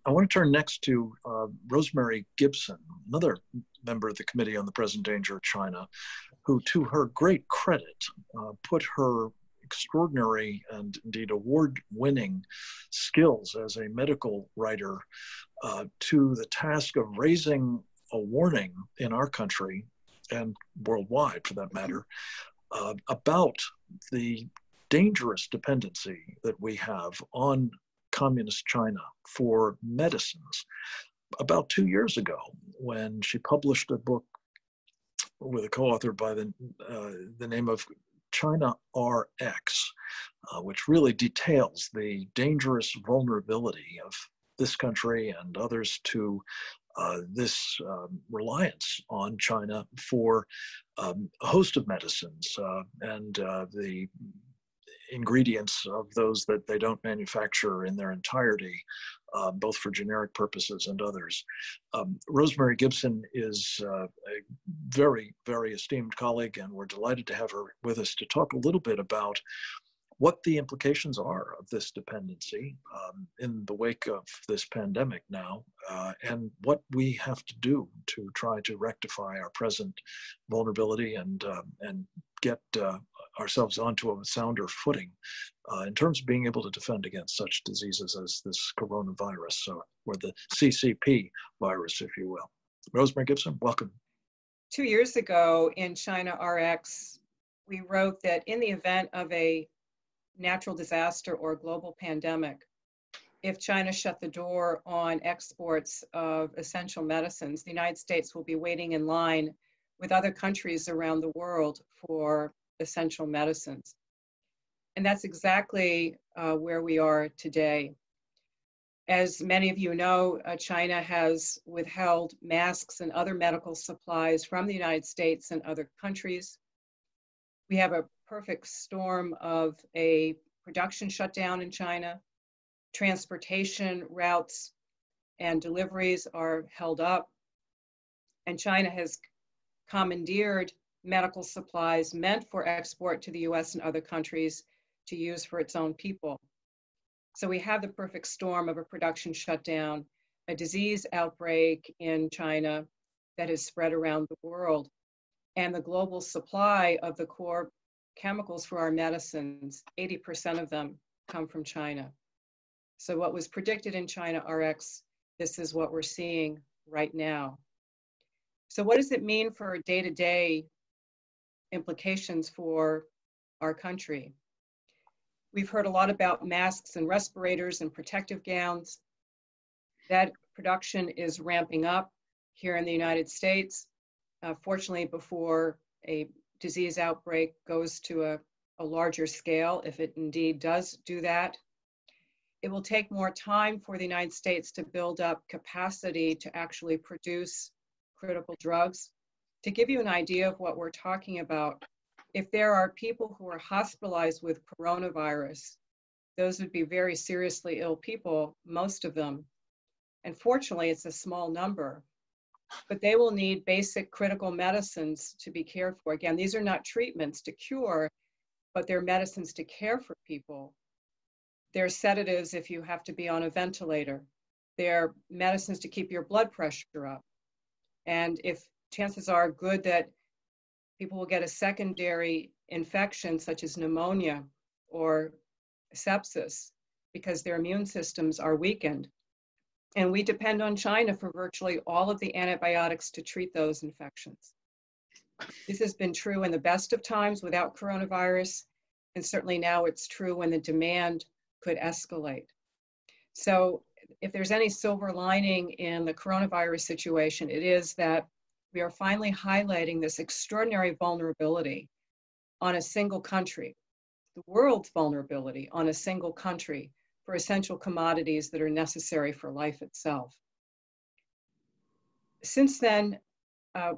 I want to turn next to Rosemary Gibson, another member of the Committee on the Present Danger of China, who, to her great credit, put her extraordinary and indeed award-winning skills as a medical writer to the task of raising a warning in our country and worldwide, for that matter, about the dangerous dependency that we have on communist China for medicines. About 2 years ago, when she published a book with a co-author by the name of China RX, which really details the dangerous vulnerability of this country and others to this reliance on China for a host of medicines and the ingredients of those that they don't manufacture in their entirety, both for generic purposes and others. Rosemary Gibson is a very, very esteemed colleague, and we're delighted to have her with us to talk a little bit about what the implications are of this dependency in the wake of this pandemic now, and what we have to do to try to rectify our present vulnerability and get ourselves onto a sounder footing in terms of being able to defend against such diseases as this coronavirus, or the CCP virus, if you will. Rosemary Gibson, welcome. 2 years ago in China RX, we wrote that in the event of a natural disaster or global pandemic, if China shut the door on exports of essential medicines, the United States will be waiting in line with other countries around the world for essential medicines. And that's exactly where we are today. As many of you know, China has withheld masks and other medical supplies from the United States and other countries. We have a perfect storm of a production shutdown in China. Transportation routes and deliveries are held up. And China has commandeered medical supplies meant for export to the US and other countries to use for its own people. So we have the perfect storm of a production shutdown, a disease outbreak in China that has spread around the world, and the global supply of the core chemicals for our medicines, 80% of them come from China. So what was predicted in China RX, this is what we're seeing right now. So what does it mean for day-to-day implications for our country? We've heard a lot about masks and respirators and protective gowns. That production is ramping up here in the United States. Fortunately, before a disease outbreak goes to a larger scale, if it indeed does do that, it will take more time for the United States to build up capacity to actually produce critical drugs. To give you an idea of what we're talking about, if there are people who are hospitalized with coronavirus, those would be very seriously ill people, most of them. And fortunately, it's a small number, but they will need basic critical medicines to be cared for. Again, these are not treatments to cure, but they're medicines to care for people. They're sedatives if you have to be on a ventilator. They're medicines to keep your blood pressure up. And if chances are good that people will get a secondary infection such as pneumonia or sepsis because their immune systems are weakened. And we depend on China for virtually all of the antibiotics to treat those infections. This has been true in the best of times without coronavirus, and certainly now it's true when the demand could escalate. So if there's any silver lining in the coronavirus situation, it is that we are finally highlighting this extraordinary vulnerability on a single country, the world's vulnerability on a single country for essential commodities that are necessary for life itself. Since then,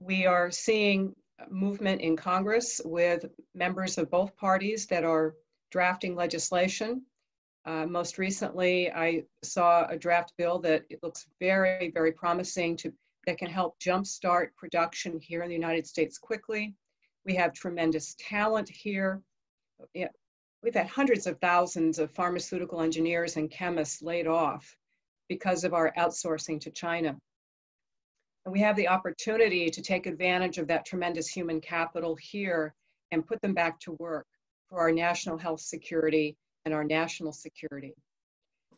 we are seeing movement in Congress with members of both parties that are drafting legislation. Most recently, I saw a draft bill that it looks very, very promising that can help jumpstart production here in the United States quickly. We have tremendous talent here. We've had hundreds of thousands of pharmaceutical engineers and chemists laid off because of our outsourcing to China. And we have the opportunity to take advantage of that tremendous human capital here and put them back to work for our national health security and our national security.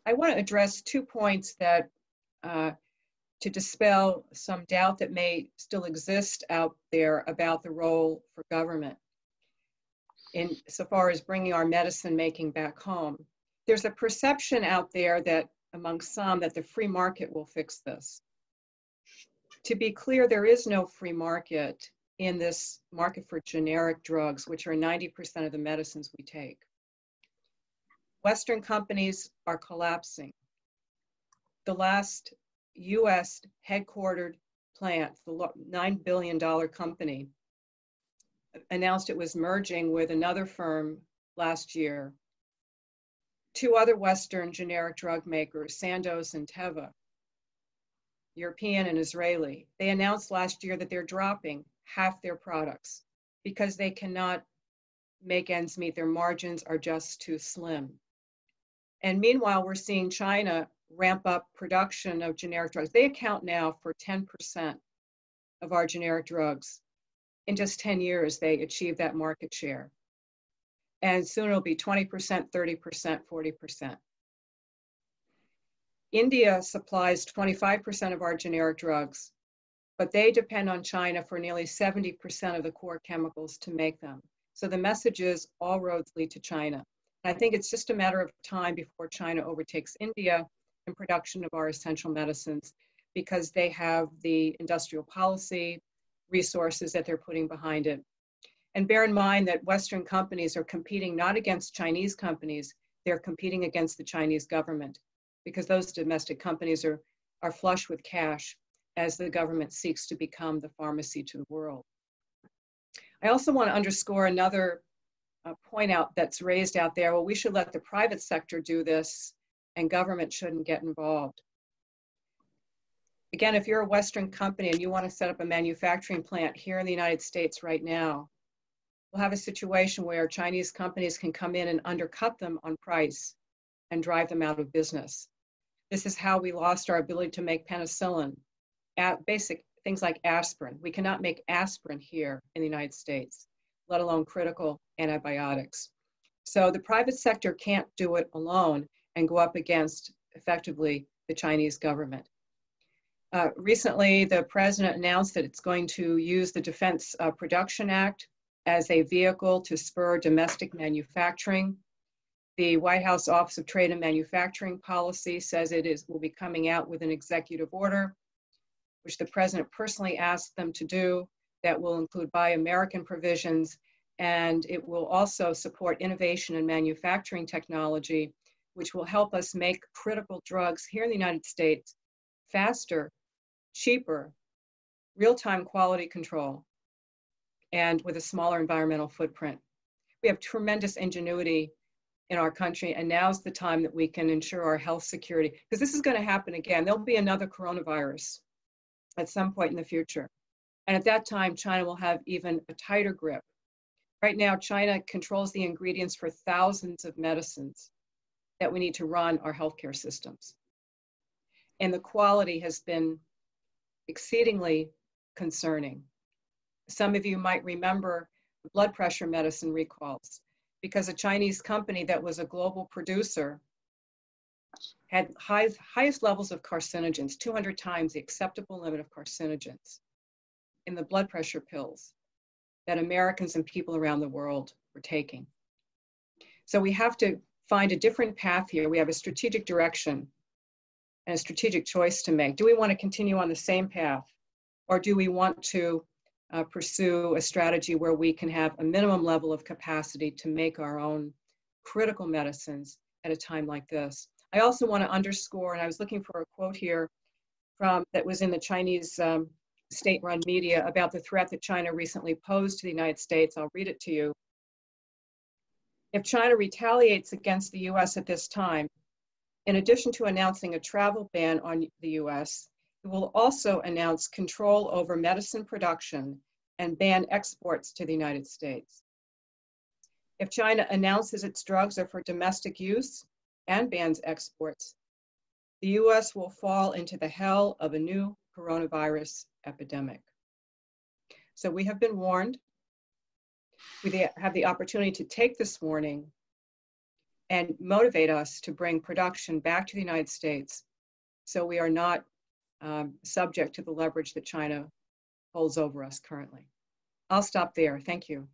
I want to address 2 points that to dispel some doubt that may still exist out there about the role for government in so far as bringing our medicine making back home. There's a perception out there that among some that the free market will fix this. To be clear, there is no free market in this market for generic drugs, which are 90% of the medicines we take. Western companies are collapsing. The last US headquartered plant, the $9 billion company, announced it was merging with another firm last year. 2 other Western generic drug makers, Sandoz and Teva, European and Israeli, they announced last year that they're dropping half their products because they cannot make ends meet. Their margins are just too slim. And meanwhile, we're seeing China ramp up production of generic drugs. They account now for 10% of our generic drugs. In just 10 years, they achieved that market share. And soon it'll be 20%, 30%, 40%. India supplies 25% of our generic drugs, but they depend on China for nearly 70% of the core chemicals to make them. So the message is all roads lead to China. And I think it's just a matter of time before China overtakes India in production of our essential medicines because they have the industrial policy resources that they're putting behind it. And bear in mind that Western companies are competing not against Chinese companies, they're competing against the Chinese government because those domestic companies are flush with cash as the government seeks to become the pharmacy to the world. I also want to underscore another point out that's raised out there. Well, we should let the private sector do this and government shouldn't get involved. Again, if you're a Western company and you want to set up a manufacturing plant here in the United States right now, we'll have a situation where Chinese companies can come in and undercut them on price and drive them out of business. This is how we lost our ability to make penicillin, basic things like aspirin. We cannot make aspirin here in the United States, let alone critical antibiotics. So the private sector can't do it alone and go up against, effectively, the Chinese government. Recently, the president announced that it's going to use the Defense Production Act as a vehicle to spur domestic manufacturing. The White House Office of Trade and Manufacturing Policy says will be coming out with an executive order, which the president personally asked them to do, that will include Buy American provisions, and it will also support innovation and manufacturing technology, which will help us make critical drugs here in the United States faster, cheaper, real-time quality control, and with a smaller environmental footprint. We have tremendous ingenuity in our country, and now's the time that we can ensure our health security, because this is going to happen again. There'll be another coronavirus at some point in the future. And at that time, China will have even a tighter grip. Right now, China controls the ingredients for thousands of medicines that we need to run our healthcare systems. And the quality has been exceedingly concerning. Some of you might remember the blood pressure medicine recalls, because a Chinese company that was a global producer had highest levels of carcinogens, 200 times the acceptable limit of carcinogens in the blood pressure pills that Americans and people around the world were taking. So we have to find a different path here. We have a strategic direction and a strategic choice to make. Do we want to continue on the same path, or do we want to pursue a strategy where we can have a minimum level of capacity to make our own critical medicines at a time like this? I also want to underscore, and I was looking for a quote here that was in the Chinese state-run media about the threat that China recently posed to the United States. I'll read it to you. If China retaliates against the US at this time, in addition to announcing a travel ban on the US, it will also announce control over medicine production and ban exports to the United States. If China announces its drugs are for domestic use and bans exports, the US will fall into the hell of a new coronavirus epidemic. So we have been warned. We have the opportunity to take this warning and motivate us to bring production back to the United States so we are not subject to the leverage that China holds over us currently. I'll stop there. Thank you.